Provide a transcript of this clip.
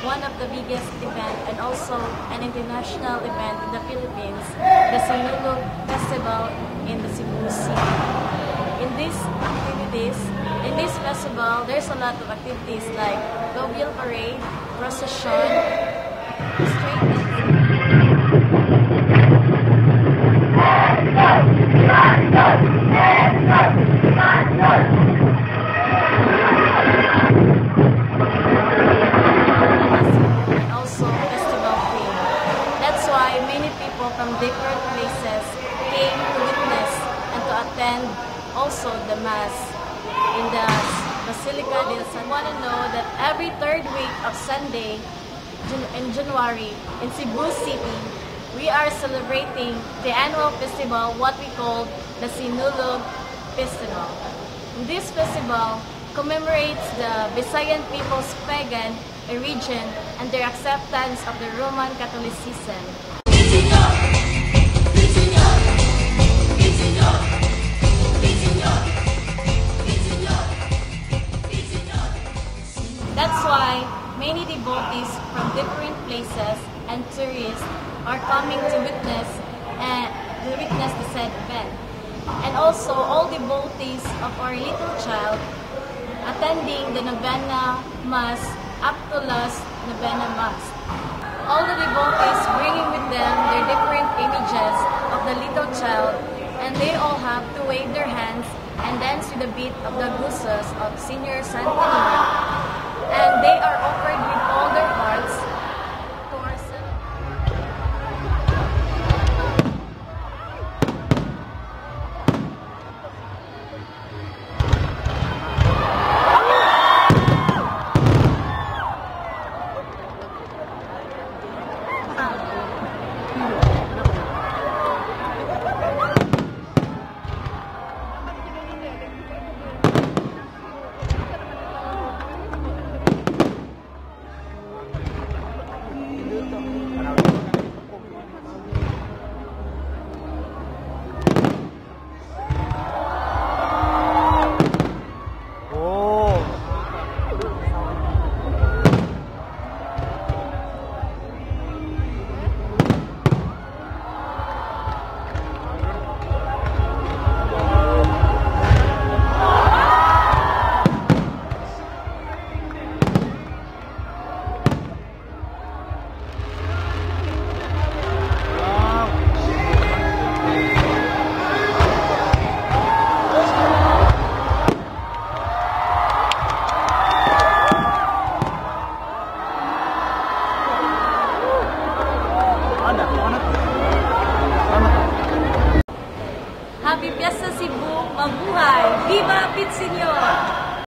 one of the biggest events and also an international event in the Philippines, the Sinulog Festival in the Cebu City. In this festival, there's a lot of activities like Global Parade, procession, street and also festival theme. That's why many people from different places came to witness and to attend also the Mass in the Basilica del San. I want to know that every third week of Sunday in January in Cebu City, we are celebrating the annual festival, what we call the Sinulog Festival. This festival commemorates the Visayan people's pagan origin and their acceptance of the Roman Catholicism. That's why many devotees from different places and tourists are coming to witness the said event. And also all devotees of Our Little Child attending the Novena Mass up to last Novena Mass. All the devotees bringing with them their different images of the little child, and they all have to wave their hands and dance with the beat of the gusas of Senior Santa Nina. And they are offered with all their hearts to our Happy Fiesta Cebu! Mabuhay! Viva Pit Senyor!